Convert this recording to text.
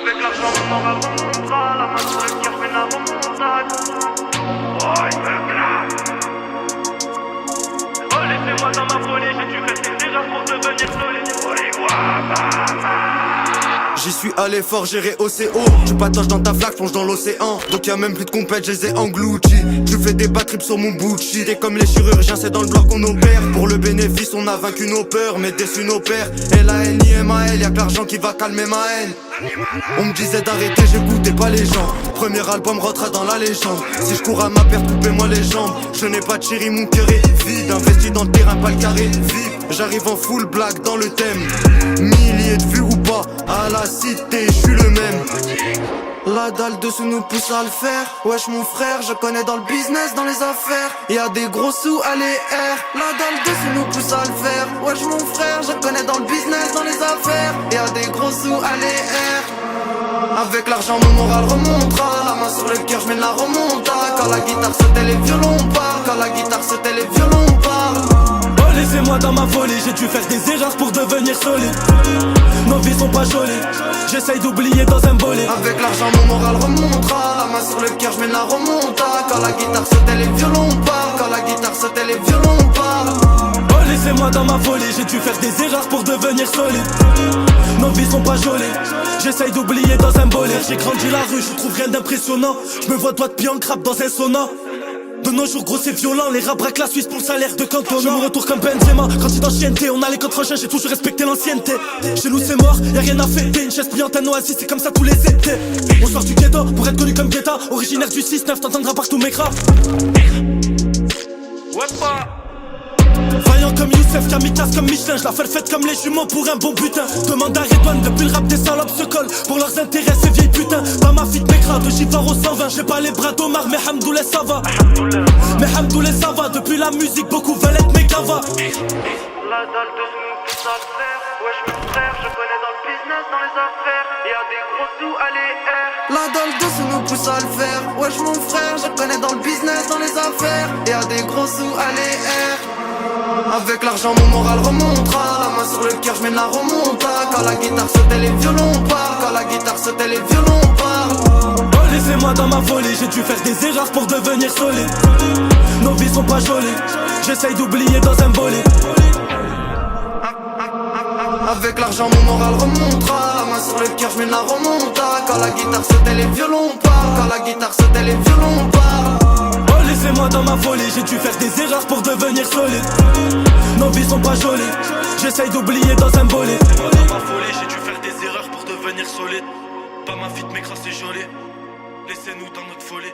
Avec l'argent mon moral remontera. La main sur le cœur, j'mène la remontade. Oh, il me claque. Oh, laissez-moi dans ma folie. J'ai dû rester déjà pour devenir solide. J'y suis allé fort, géré OCO. Tu patoches dans ta flaque, plonge dans l'océan. Donc y'a même plus de compète, je les ai engloutis. Tu fais des bad trips sur mon bout de shit. Et comme les chirurgiens, c'est dans le bloc qu'on opère. Pour le bénéfice, on a vaincu nos peurs, mais déçu nos pères. L-A-N-I-M-A-L, y'a que l'argent qui va calmer ma haine. On me disait d'arrêter, j'écoutais pas les gens. Premier album rentrera dans la légende. Si je cours à ma perte, coupez-moi les jambes. Je n'ai pas de chéri, mon cœur est vide. Investi dans le terrain, pas le carré vide. J'arrive en full black dans le thème. Milliers de vues ou pas, à la cité, je suis le même. La dalle dessous nous pousse à le faire. Wesh mon frère, je connais dans le business, dans les affaires. Y'a des gros sous à l'ER. La dalle dessous nous pousse à le faire. Wesh mon frère, je connais dans le business, dans les affaires. Y'a des gros sous à l'ER. Avec l'argent mon moral remontera. La main sur le cœur, j'mène la remonta. Quand la guitare saute et les violons parlent. Quand la guitare saute et les violons parlent. Oh laissez-moi dans ma folie. J'ai dû faire des erreurs pour devenir solide. Nos vies sont pas jolies. J'essaye d'oublier dans un bolide. Avec l'argent mon moral remontera. La main sur le cœur, j'mène la remonta. Quand la guitare saute et les violons parlent. Quand la guitare saute et les violons parlent. Oh laissez-moi dans ma folie. J'ai dû faire des erreurs pour devenir solide. Nos vies sont pas jolies. J'essaye d'oublier dans un bolide. J'ai grandi la rue, je trouve rien d'impressionnant. Je me vois doigt de pied en crabe dans un sauna. De nos jours gros c'est violent, les rats braquent la Suisse pour le salaire de Cantona. Je me retourne comme Benzema, quand il dans chienté. On a les codes franchins, j'ai toujours respecté l'ancienneté. Chez nous c'est mort, y'a rien à fêter. Une chaise pliante, un oasis, c'est comme ça tous les étés. On sort du ghetto pour être connu comme Guetta. Originaire du 6-9, t'entendras partout mes craps. Vaillant comme Youssef, kamikaze comme Michelin. Je la fais le fait comme les jumeaux pour un bon butin. Demande à Redouane, depuis le rap des salopes se collent. Pour leurs intérêts ces vieilles putains. Pas ma fille de Mekra, de Givard au 120. J'ai pas les bras d'Omar, mais Hamdoullah ça va. Mais Hamdoullah ça va. Depuis la musique, beaucoup veulent être mes cavas. La dalle dessous nous pousse à le faire. Wesh mon frère, je connais dans le business, dans les affaires. Y'a des gros sous à l'ER. La dalle dessous nous pousse à le faire. Wesh mon frère, je connais dans le business, dans les affaires. Y'a des gros sous à l'ER. Avec l'argent mon moral remontera. La main sur le cœur, j'mène la remonta. Quand la guitare saute et les violons parlent. Quand la guitare saute et les violons parlent. Oh laissez-moi dans ma folie. J'ai dû faire des erreurs pour devenir solide. Nos vies sont pas jolies. J'essaye d'oublier dans un bolide. Avec l'argent mon moral remontera. La main sur le cœur, j'mène la remonta. Quand la guitare saute et les violons parlent. Quand la guitare saute et les violons parlent. Oh laissez-moi dans ma folie. J'ai dû faire des erreurs pour devenir solide. Nos vies sont pas jolies. J'essaye d'oublier dans un bolide. Dans ma folie, j'ai dû faire des erreurs pour devenir solide. Pas ma vie de m'écraser joli. Laissez-nous dans notre folie.